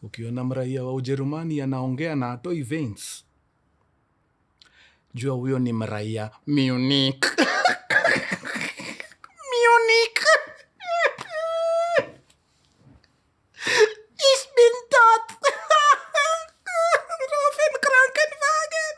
Ukiona mraia wa Ujerumani anaongea na atoi veins, jua huyo ni mraia Munich. Munich. Ich bin tot. Rufen Krankenwagen.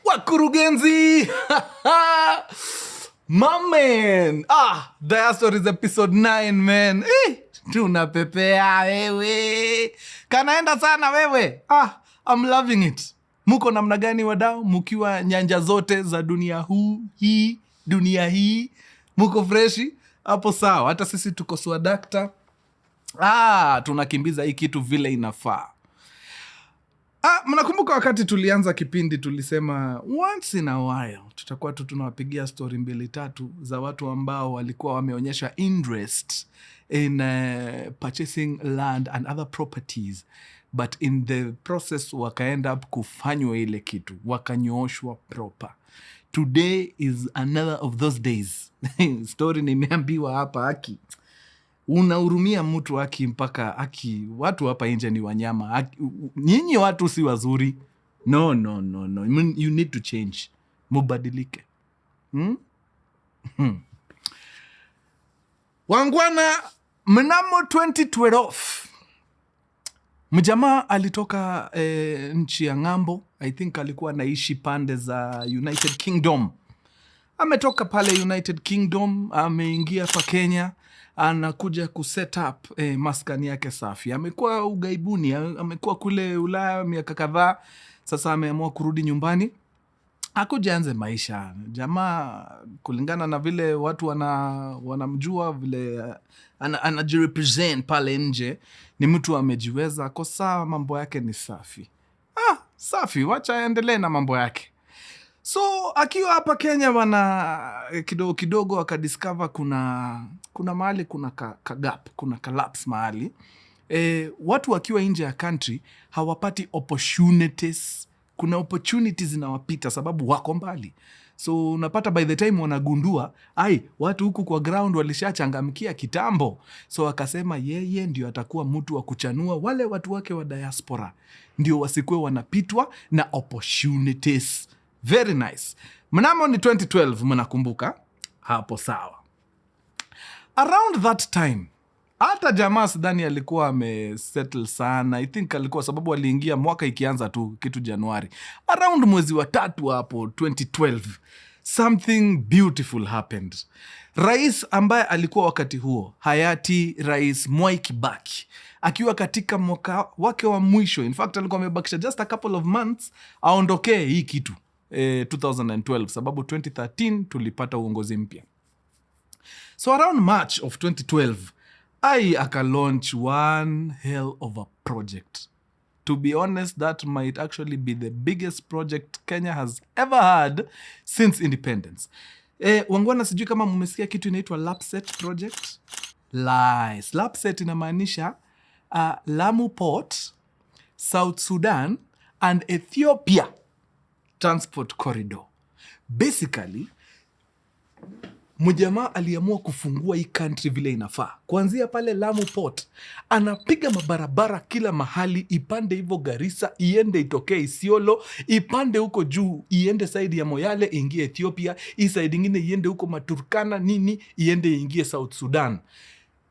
Ya Mkurugenzi. My man. Diastories episode 9, man. Tunapepea wewe. Kanaenda sana wewe. I'm loving it. Muko namna gani wadau? Mukiwa nyanja zote za dunia hii. Muko freshi? Hapo sawa. Hata sisi tuko swadakta. Tunakimbiza hii kitu vile inafaa. Mnakumbuka wakati tulianza kipindi tulisema once in a while tutakuwa tunawapigia story 2-3 za watu ambao walikuwa wameonyesha interest in purchasing land and other properties, but in the process wakaend up kufanywa ile kitu, wakanyooshwa proper. Today is another of those days. Story nimeambiwa hapa haki. Unahurumia mtu haki mpaka haki. Watu hapa nje ni wanyama. Nyinyi watu si wazuri. No. You need to change. Mubadilike. Wangwana, mnamo 2012 mjamaa alitoka nchi ya ng'ambo. I think alikuwa naishi pande za United Kingdom. Ametoka pale United Kingdom, ameingia pa Kenya, anakuja kuset up maskani yake safi. Amekuwa ugaibuni, amekuwa kule Ulaya miaka kadhaa. Sasa ameamua kurudi nyumbani, akuja anze maisha. Jamaa kulingana na vile watu wanamjua, vile anajirepresent pale nje, ni mtu amejiweza. Kwa saa mambo yake ni safi. Safi, wacha aendelee na mambo yake. So akiwa hapa Kenya kidogo akadiscover kuna mahali kuna gap, kuna collapse mahali. Watu wakiwa nje ya country hawapati opportunities. Kuna opportunities zinawapita sababu wako mbali. So unapata by the time wanagundua, watu huku kwa ground walishachangamkia kitambo. So akasema yeye ndio atakuwa mtu wa kuchanua wale watu wake wa diaspora, ndio wasikue wanapitwa na opportunities. Very nice. Mnamo ni 2012, mnakumbuka? Hapo sawa. Around that time, hata jamaa sidhani alikuwa amesettle sana. I think alikuwa sababu aliingia mwaka ikianza tu kitu Januari. Around mwezi wa 3 hapo 2012, something beautiful happened. Rais ambaye alikuwa wakati huo, hayati Rais Mwai Kibaki, akiwa katika mwaka wake wa mwisho. In fact, alikuwa amebakisha just a couple of months aondokee hii kitu. 2012, sababu 2013 tulipata uongozi mpya. So around March of 2012, aka launch one hell of a project. To be honest, that might actually be the biggest project Kenya has ever had since independence. Wangwana, sijui kama mmesikia kitu inaitwa LAPSSET Project. Lies. LAPSSET inamaanisha Lamu Port, South Sudan and Ethiopia Transport Corridor. Basically, mjamaa aliamua kufungua hii country vile inafaa. Kuanzia pale Lamu Port, anapiga mabarabara kila mahali, ipande hivyo Garissa, iende itokee Isiolo, ipande huko juu, iende side ya Moyale, ingie Ethiopia, hii side ingine iende huko Maturkana, iende ingie South Sudan.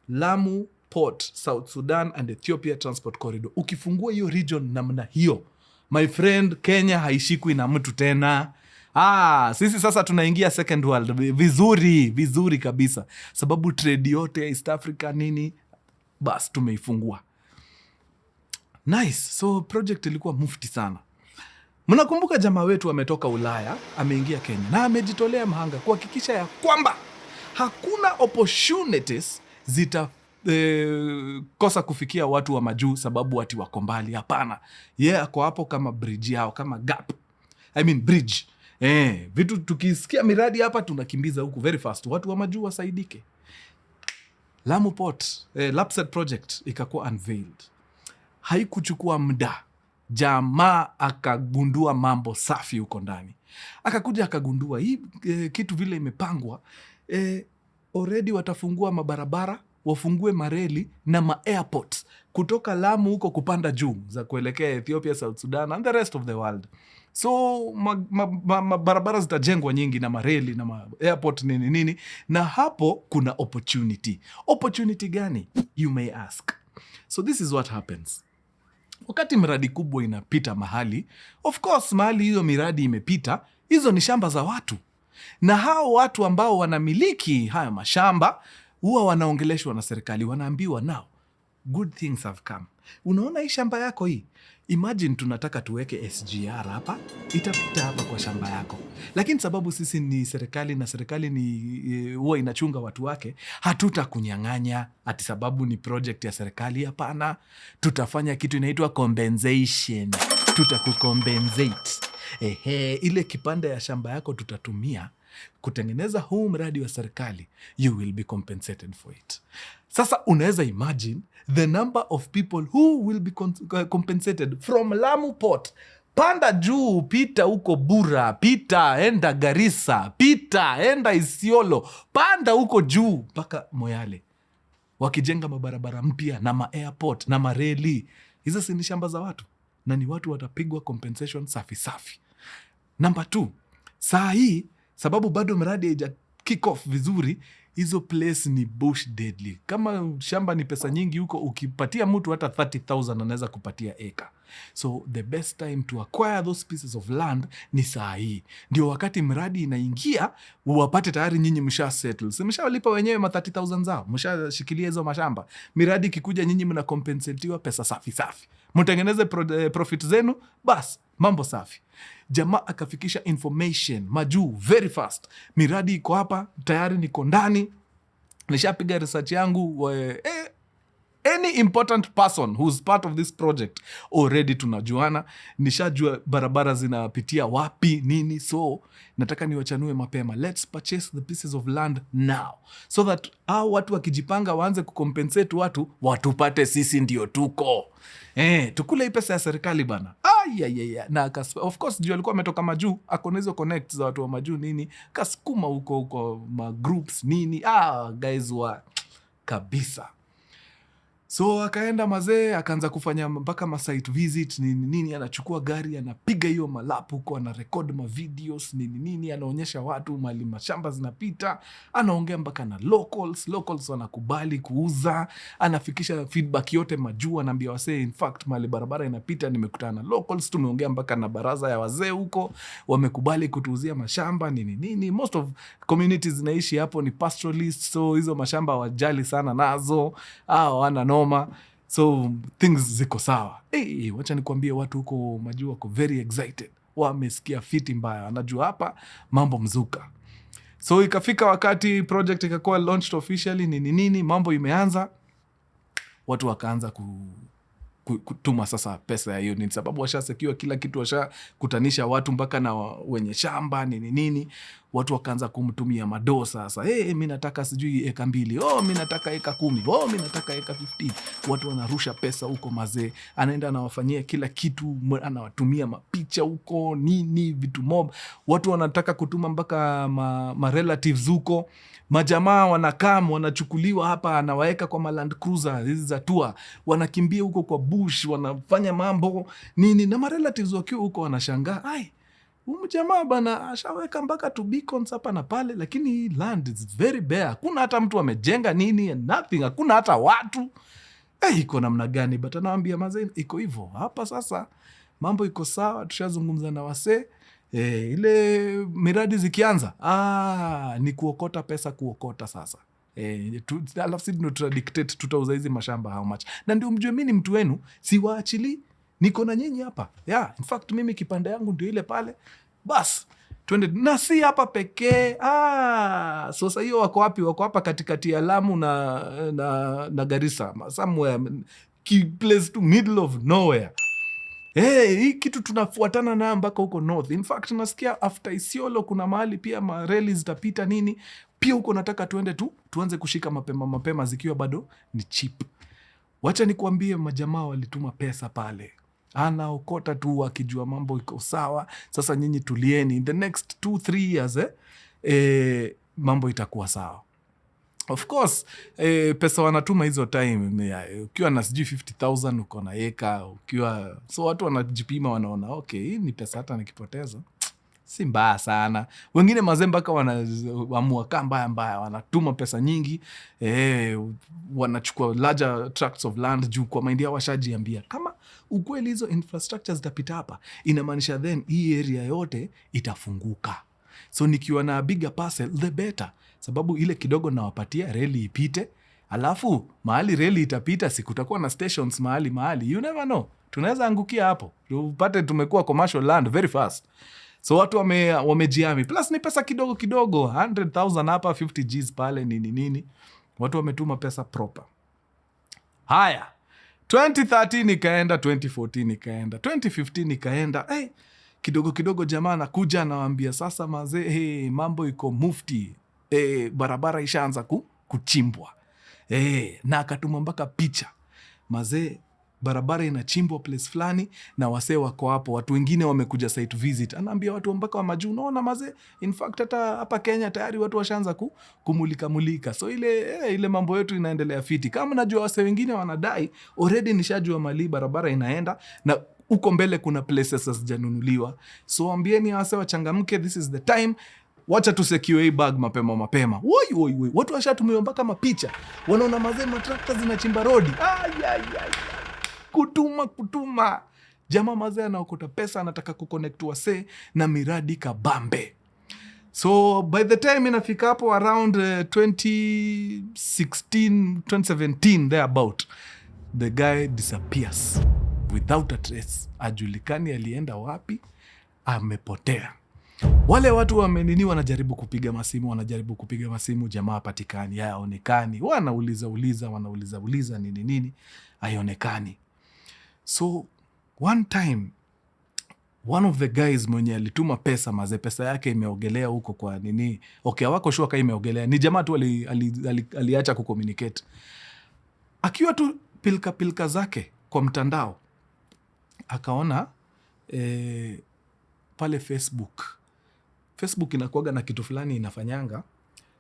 Lamu Port, South Sudan and Ethiopia Transport Corridor. Ukifungua hiyo region namna hiyo, my friend, Kenya haishikwi na mtu tena. Sisi sasa tunaingia second world vizuri kabisa, sababu trade yote ya East Africa bas tumeifungua. Nice. So project ilikuwa mufti sana. Mnakumbuka jamaa wetu ametoka Ulaya, ameingia Kenya na amejitolea mahanga kuhakikisha ya kwamba hakuna opportunities zita kosa kufikia watu wa majuu sababu watu wako mbali. Hapana, ako hapo kama bridge yao, kama gap, bridge. Vitu tukisikia miradi hapa tunakimbiza huku very fast, watu wa majuu wasaidike. Lamu Port, LAPSSET Project ikakuwa unveiled. Haikuchukua muda, jamaa akagundua mambo safi huko ndani. Akakuja akagundua hii kitu vile imepangwa, already watafungua mabarabara, wafungue mareli na ma-airports kutoka Lamu huko kupanda juu za kuelekea Ethiopia, South Sudan and the rest of the world. So barabara zitajengwa nyingi na mareli na airport nini. Na hapo kuna opportunity. Opportunity gani? You may ask. So this is what happens. Wakati miradi kubwa inapita mahali, of course mahali hiyo miradi imepita, hizo ni shamba za watu. Na hao watu ambao wanamiliki haya mashamba, huwa wanaongeleshwa na serikali, wanaambiwa now, good things have come. Unaona hii shamba yako hii? Imagine tunataka tuweke SGR hapa, itapita hapa kwa shamba yako. Lakini sababu sisi ni serikali na serikali ni huwa inachunga watu wake, hatutakunyang'anya ati sababu ni project ya serikali. Hapana, tutafanya kitu inaitwa compensation. Tutakucompensate. Ile kipande ya shamba yako tutatumia kutengeneza huu mradi wa serikali. You will be compensated for it. Sasa unaweza imagine the number of people who will be compensated from Lamu Port. Panda juu, pita huko Bura, pita enda Garissa, pita enda Isiolo, panda huko juu mpaka Moyale, wakijenga mabarabara mpya na ma-airport na mareli. Hizo si ni shamba za watu, na ni watu watapigwa compensation safi safi. Number 2, saa hii sababu bado mradi haija kick off vizuri, hizo place ni bush deadly. Kama shamba ni pesa nyingi huko, ukipatia mtu hata 30,000 anaweza kupatia acre. So the best time to acquire those pieces of land ni saa hii. Ndio wakati mradi inaingia, wapate tayari nyinyi msha settle. Si mshawalipa wenyewe ma 30,000 zao, mshashikilia hizo mashamba. Miradi kikuja nyinyi mna compensatiwa pesa safi safi. Mtengeneze profit zenu, bas mambo safi. Jamaa akafikisha information majuu very fast. Miradi iko hapa, tayari niko ndani, nishapiga research yangu. Any important person who's part of this project already tunajuana, nishajua barabara zinapitia wapi nini. So nataka niwachanue mapema, let's purchase the pieces of land now, so that watu wakijipanga waanze kucompensate watu, watupate sisi ndio tuko tukule hii pesa ya serikali bana. Na of course juu alikuwa ametoka majuu, akona hizo connect za watu wa majuu nini, kasukuma huko ma groups nini, guys wa kabisa. So akaenda mazee, akaanza kufanya mpaka ma site visit nini, anachukua gari, anapiga hiyo malapu huko, ana record ma videos nini, anaonyesha watu mali mashamba zinapita, anaongea mpaka na locals wanakubali kuuza, anafikisha feedback yote majuu, anaambia wasee, in fact mali barabara inapita nimekutana na locals, tumeongea mpaka na baraza ya wazee huko, wamekubali kutuuzia mashamba nini. Most of communities zinaishi hapo ni pastoralists, so hizo mashamba wajali sana nazo, wana noma. So things ziko sawa. Wacha nikwambie, watu huko majuu wako very excited, wamesikia fiti mbaya, anajua hapa mambo mzuka. So ikafika wakati project ikakuwa launched officially nini, mambo imeanza, watu wakaanza kutuma sasa pesa ya hiyo, sababu washasekiwa kila kitu, washakutanisha watu mpaka na wenye shamba nini. Watu wakaanza kumtumia mado sasa. Mimi nataka sijui eka 2, mimi nataka eka 10, mimi nataka eka 15. Watu wanarusha pesa huko mazee, anaenda anawafanyia kila kitu, anawatumia mapicha huko nini, vitu mob. Watu wanataka kutuma mpaka ma relatives huko. Majamaa wanakam, wanachukuliwa hapa, anawaeka kwa Land Cruiser hizi za tour, wanakimbia huko kwa bush, wanafanya mambo nini, na ma relatives wakiwa huko wanashangaa, jamaa bana ashaweka mpaka tu beacons hapa na pale, lakini land is very bare, hakuna hata mtu amejenga nini and nothing, hakuna hata watu. Iko namna gani? But anawaambia mazee, iko hivyo hapa. Sasa mambo iko sawa, tushazungumza na wasee. Ile miradi zikianza, ni kuokota pesa, kuokota sasa. Alafu sisi tutadictate tutauza hizi mashamba how much. Na ndio mjue mimi ni mtu wenu, siwaachili, niko na nyinyi hapa. In fact mimi kipande yangu ndio ile pale. Bas, twende na si hapa pekee. Sasa hiyo wako wapi? Wako hapa katikati ya Lamu na Garissa, somewhere place to middle of nowhere. Hii kitu tunafuatana nayo mpaka huko north. In fact nasikia after Isiolo kuna mahali pia mareli zitapita nini, pia huko nataka tuende tuanze kushika mapema zikiwa bado ni cheap. Wacha nikuambie, majamaa walituma pesa pale, anaokota tu akijua mambo iko sawa. Sasa nyinyi tulieni, in the next 2-3 years mambo itakuwa sawa. Of course pesa wanatuma hizo time, ukiwa na sijui 50,000 uko na eka, ukiwa so watu wanajipima, wanaona okay, hii ni pesa hata nikipoteza si mbaya sana. Wengine mazembaka wanaamua kaa mbaya, wanatuma pesa nyingi, wanachukua larger tracts of land juu kwa mind yao washajiambia kama ukweli hizo infrastructure zitapita hapa, inamaanisha then hii area yote itafunguka. So nikiwa na bigger parcel the better, sababu ile kidogo nawapatia reli ipite, alafu mahali reli itapita sikutakuwa na stations mahali, you never know, tunaweza angukia hapo tupate tumekuwa commercial land very fast. So watu wamejiami, plus ni pesa kidogo 100,000 hapa, 50 Gs pale, nini, watu wametuma pesa proper. Haya, 2013 ikaenda, 2014 ikaenda, 2015 ikaenda. Kidogo jamaa nakuja anawaambia sasa mazee, mambo iko mufti, barabara ishaanza kuchimbwa. Na akatuma mpaka picha mazee, barabara inachimbwa place fulani na wasee wako hapo, watu wengine wamekuja site visit. Anaambia watu mpaka wa majuu, unaona mazee, in fact hata hapa Kenya tayari watu washaanza kumulika. So ile mambo yetu inaendelea fiti. Kama najua wasee wengine wanadai, already nishajua mali barabara inaenda na uko mbele kuna places hazijanunuliwa. So ambieni wasee wachangamke, this is the time. Wacha tu secure hii bag mapema. Woi. Watu washatumiwa mpaka mapicha. Wanaona mazee matrakta zinachimba rodi. Kutuma. Jamaa mazee anaokota pesa, anataka kuconnect wasee na miradi kabambe. So by the time inafika hapo around 2016-2017 thereabout, the guy disappears without a trace. Ajulikani alienda wapi, amepotea. Wale watu wanajaribu kupiga masimu, jamaa hapatikani, haonekani. Wanauliza nini, haionekani. So one time one of the guys mwenye alituma pesa pesa yake imeogelea huko kwa nini. Okay, hawako sure kama imeogelea. Ni jamaa tu aliacha kucommunicate. Akiwa tu pilka zake kwa mtandao, akaona pale Facebook inakuwaga na kitu fulani inafanyanga.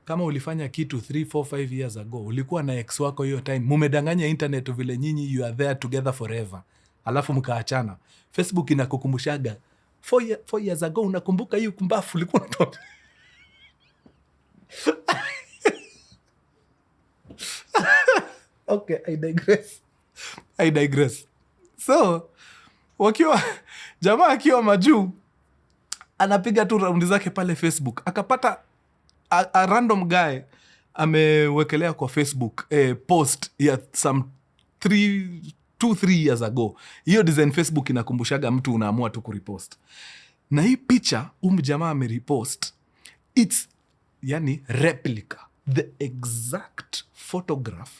Kama ulifanya kitu 3, 4, 5 years ago, ulikuwa na ex wako hiyo time, mumedanganya internet vile nyinyi you are there together forever, alafu mkaachana, Facebook inakukumbushaga 4 years ago, unakumbuka hiyo kumbafu ulikuwa unatoka. Okay, I digress. So jamaa akiwa majuu, anapiga tu raundi zake pale Facebook, akapata a random guy amewekelea kwa Facebook post ya some 2-3 years ago. Hiyo design Facebook inakumbushaga mtu unaamua tu kurepost. Na hii picha jamaa amerepost, it's yani replica, the exact photograph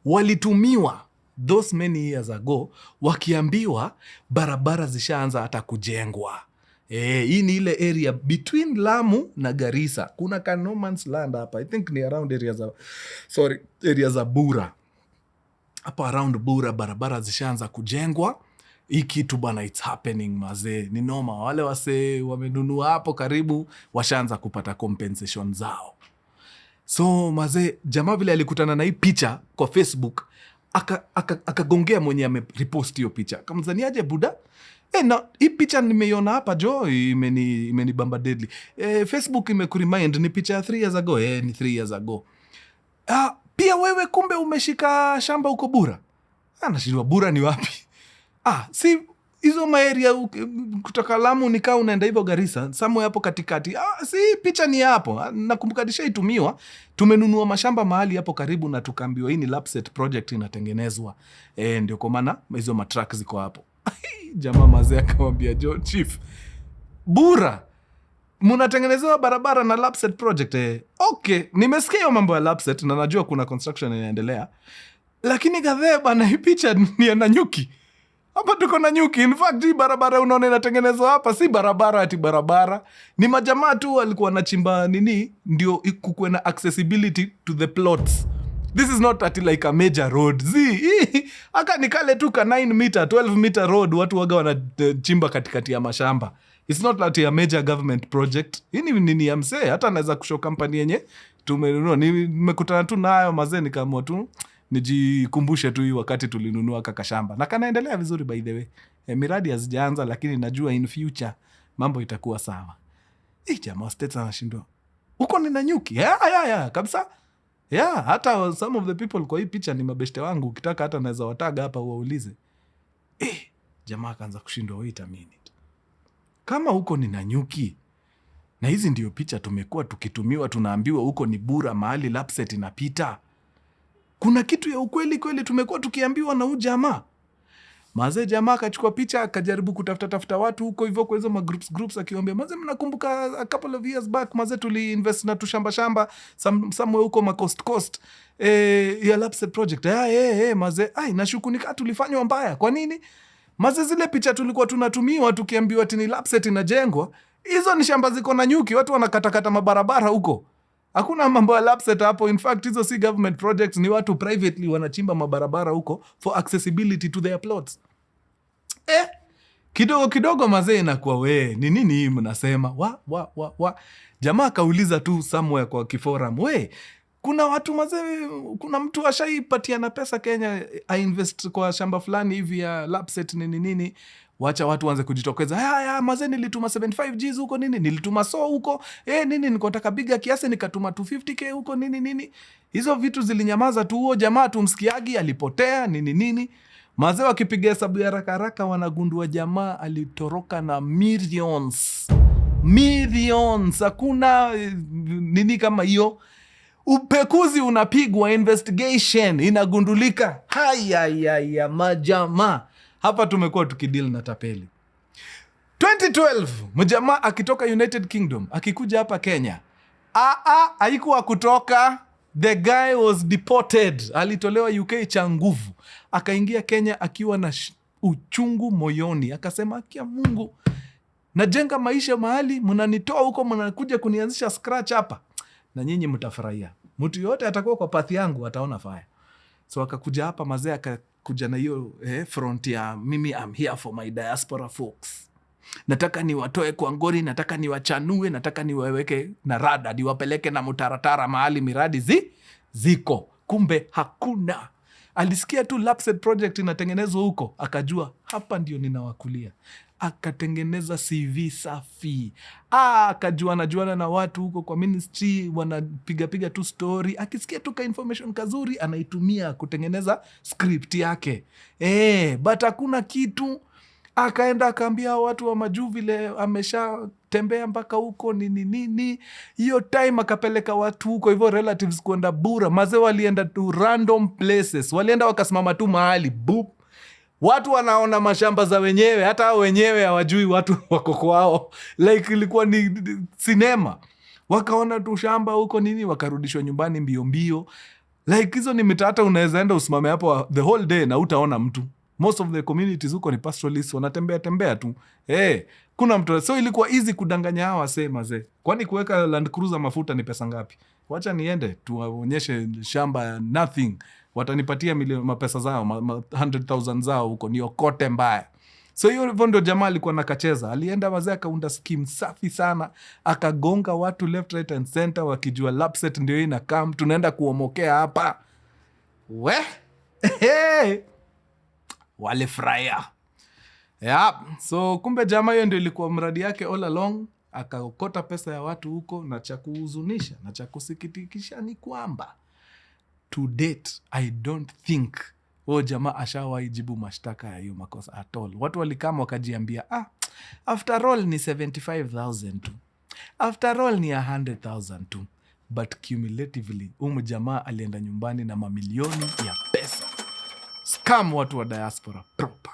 walitumiwa those many years ago, wakiambiwa barabara zishaanza hata kujengwa. Hii ni ile area between Lamu na Garissa. Kuna ka no man's land hapa. I think ni around area za Bura. Hapa around Bura barabara zishaanza kujengwa. Hii kitu bana, it's happening mazee. Ni noma. Wale wase wamenunua hapo karibu washaanza kupata compensation zao. So mazee, jamaa vile alikutana na hii picha kwa Facebook, akagongea mwenye amerepost hiyo picha. Kamzaniaje buda? Na hii picha nimeiona hapa jo, imenibamba deadly. Facebook imekuremind ni picha ya 3 years ago. Ni 3 years ago. Pia wewe kumbe umeshika shamba huko Bura. Nashindwa Bura ni wapi? Si hizo maeria kutoka Lamu nikaa unaenda hivyo Garissa, somewhere hapo katikati. Si picha ni hapo. Nakumbuka dishaitumiwa. Tumenunua mashamba mahali hapo karibu na tukaambiwa hii ni LAPSSET Project inatengenezwa. Ndio kwa maana hizo matrack ziko hapo. Jamaa mazee akamwambia, John Chief, Bura Munatengenezewa barabara na LAPSSET Project. Okay, nimesikia hiyo mambo ya LAPSSET na najua kuna construction inaendelea. Lakini gadhe bana, hii picha ni ya Nanyuki. Hapa tuko Nanyuki. In fact, hii barabara unaona inatengenezwa hapa si barabara ati barabara. Ni majamaa tu walikuwa wanachimba nini ndio kukuwe na accessibility to the plots. This is not at like a major road. Aka nikale tu ka 9 meter, 12 meter road watu waga wanachimba katikati ya mashamba. It's not like a major government project. Hii ni nini ya msee, hata naweza kushow company yenye tumenunua. Nimekutana tu nayo mazee nikaamua tu nijikumbushe tu hii wakati tulinunua kaka shamba. Na kanaendelea vizuri by the way. Miradi hazijaanza lakini najua in future mambo itakuwa sawa. Jamaa states anashindwa. Uko ni Nanyuki? Yeah, kabisa. Yeah, hata some of the people kwa hii picha ni mabeshte wangu. Ukitaka hata naweza wataga hapa uwaulize. Jamaa akaanza kushindwa, wait a minute. Kama huko ni Nanyuki, na hizi ndio picha tumekuwa tukitumiwa, tunaambiwa huko ni Bura mahali LAPSSET inapita. Kuna kitu ya ukweli kweli tumekuwa tukiambiwa na huyu jamaa. Mazee jamaa akachukua picha akajaribu kutafuta watu huko hivyo kwa hizo groups akiwaambia, mazee mnakumbuka a couple of years back mazee tuliinvest na tushamba somewhere huko coast ya LAPSSET Project. Mazee nashuku nika tulifanywa mbaya. Kwa nini? Mazee zile picha tulikuwa tunatumiwa tukiambiwa ati ni LAPSSET inajengwa. Hizo ni shamba ziko Nanyuki, watu wanakatakata mabarabara huko. Hakuna mambo ya LAPSSET hapo. In fact, hizo si government projects, ni watu privately wanachimba mabarabara huko for accessibility to their plots. Kidogo mazee inakuwa ni nini hii mnasema? Jamaa kauliza tu somewhere kwa kiforum, kuna watu mazee, kuna mtu ashaipatia na pesa Kenya invest kwa shamba fulani hivi ya LAPSSET nini. Wacha watu wanze kujitokeza. Mazee nilituma 75 Gs huko nini, nilituma huko nini, nikotaka biga kiasi nikatuma 250k huko nini. Hizo vitu zilinyamaza tu. Huo jamaa tumsikiagi alipotea nini. Mazee wakipiga hesabu ya haraka wanagundua jamaa alitoroka na millions. Hakuna nini kama hiyo. Upekuzi unapigwa, investigation inagundulika. Haya majamaa. Hapa tumekuwa tukideal na tapeli. 2012 mjamaa akitoka United Kingdom akikuja hapa Kenya. Haikuwa kutoka. The guy was deported. Alitolewa UK cha nguvu. Akaingia Kenya akiwa na uchungu moyoni. Akasema, akia Mungu, najenga maisha mahali, mnanitoa huko, mnakuja kunianzisha scratch hapa. Na nyinyi mtafurahia. Mtu yote atakuwa kwa pathi yangu ataona fire. So akakuja hapa mazee, akakuja na hiyo front ya mimi I'm here for my diaspora folks. Nataka niwatoe kwa ngori, nataka niwachanue, nataka niwaweke na rada, niwapeleke na mutaratara mahali miradi ziko. Kumbe hakuna. Alisikia tu LAPSSET Project inatengenezwa huko, akajua hapa ndio ninawakulia. Akatengeneza CV safi. Akajuana na watu huko kwa ministry, wanapiga tu story. Akisikia tu ka information kazuri, anaitumia kutengeneza script yake. But hakuna kitu. Akaenda akaambia watu wa majuu vile amesha tembea mpaka huko nini. Hiyo time akapeleka watu huko hivyo relatives kwenda Bura. Mazee walienda to random places. Walienda wakasimama tu mahali. Boop. Watu wanaona mashamba za wenyewe. Hata wenyewe hawajui watu wako kwao. Like ilikuwa ni sinema. Wakaona tu shamba huko nini. Wakarudishwa nyumbani mbio. Like hizo ni mitata unaweza enda usimame hapo the whole day na utaona mtu. Most of the communities huko ni pastoralists, wanatembea tu. Kuna mtu. So ilikuwa easy kudanganya hawa mazee. Kwani kuweka Land Cruiser mafuta ni pesa ngapi? Wacha niende tuwaonyeshe shamba nothing. Watanipatia mapesa zao, 100,000 zao huko niokote mbaya. So hiyo ndio jamaa alikuwa nakacheza. Alienda mazee akaunda scheme safi sana. Akagonga watu left, right and center wakijua LAPSSET ndio ina come. Tunaenda kuomokea hapa. Walifurahia. So kumbe jamaa hiyo ndio ilikuwa mradi yake all along. Akaokota pesa ya watu huko, na cha kuhuzunisha na cha kusikitikisha ni kwamba to date I don't think jamaa ashawahi jibu mashtaka ya hiyo makosa at all. Watu walikama wakajiambia after all ni 75,000 tu, after all ni 100,000 tu, but cumulatively jamaa alienda nyumbani na mamilioni ya pesa. Scam watu wa diaspora proper.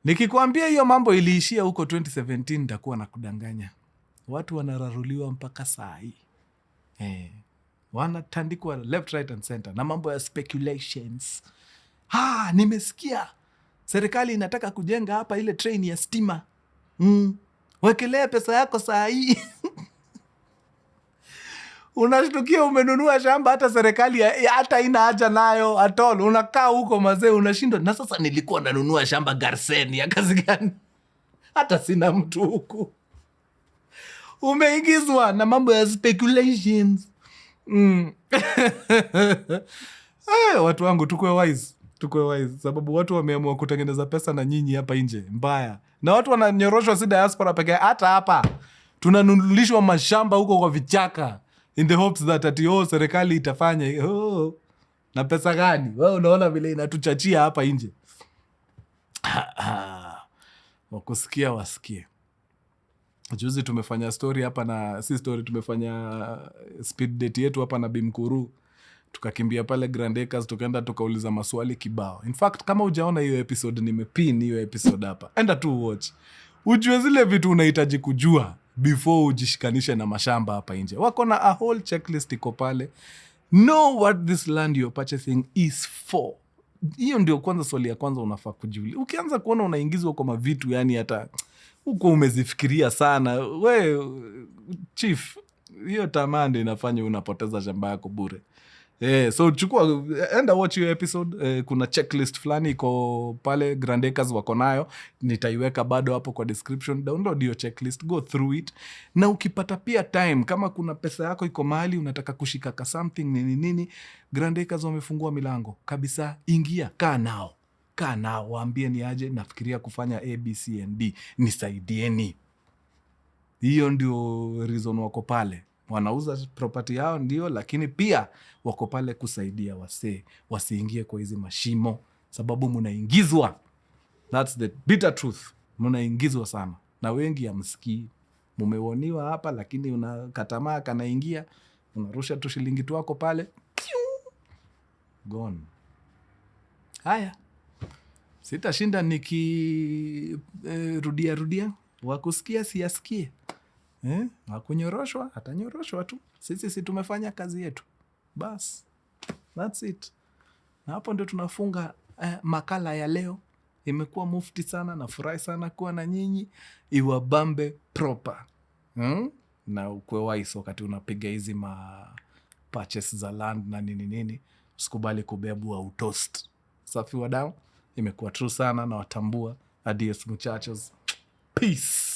Nikikwambia hiyo mambo iliishia huko 2017 nitakuwa na kudanganya. Watu wanararuliwa mpaka saa hii. Wanatandikwa left, right and center na mambo ya speculations. Nimesikia serikali inataka kujenga hapa ile train ya stima. Wekelea pesa yako saa hii. Unashtukia umenunua shamba hata serikali hata ina haja nayo at all. Unakaa huko mazee unashindwa. Na sasa nilikuwa nanunua shamba Garseni ya kazi gani? Hata sina mtu huku. Umeingizwa na mambo ya speculations. Watu wangu tukue wise. Sababu watu wameamua kutengeneza pesa na nyinyi hapa nje. Mbaya. Na watu wananyoroshwa si diaspora pekee. Hata hapa tunanunulishwa mashamba huko kwa vichaka. In the hopes that serikali itafanya. Na pesa gani? Wewe unaona vile inatuchachia hapa nje. Wakusikia wasikie. Juzi tumefanya story hapa na tumefanya speed date yetu hapa na Bimkuru. Tukakimbia pale Grand Acres, tukaenda tukauliza maswali kibao. In fact, kama hujaona hiyo episode, nimepin hiyo episode hapa. Enda tu watch. Ujue zile vitu unahitaji kujua before ujishikanishe na mashamba hapa nje. Wako na a whole checklist iko pale. Know what this land you're purchasing is for. Hiyo ndio kwanza swali ya kwanza unafaa kujiuliza. Ukianza kuona unaingizwa kwa mavitu yani hata uko umezifikiria sana. We chief, hiyo tamaa ndio inafanya unapoteza shamba yako bure. So chukua enda watch your episode. Kuna checklist fulani iko pale Grand Acres wako nayo, nitaiweka bado hapo kwa description. Download your checklist, go through it. Na ukipata pia time, kama kuna pesa yako iko mahali unataka kushika ka something nini, Grand Acres wamefungua milango kabisa. Ingia, kaa nao waambie ni aje nafikiria kufanya ABCD, nisaidieni. Hiyo ndio reason wako pale. Wanauza property yao ndio, lakini pia wako pale kusaidia wasiingie kwa hizi mashimo, sababu mnaingizwa. That's the bitter truth. Mnaingizwa sana. Na wengi hamsikii. Mumewoniwa hapa lakini unakatamaa kanaingia, unarusha tu shilingi tu wako pale. Gone. Haya. Sitashinda rudia. Wakusikia siyasikie. Wakunyoroshwa, atanyoroshwa tu. Sisi tumefanya kazi yetu. Bas. That's it. Na hapo ndio tunafunga makala ya leo. Imekuwa mufti sana, nafurahi sana kuwa na nyinyi. Iwabambe proper. Na ukwe wise wakati unapiga hizi purchase za land na nini. Usikubali kubebwa utoast. Safi wadau. Imekuwa true sana na watambua. Adios muchachos. Peace.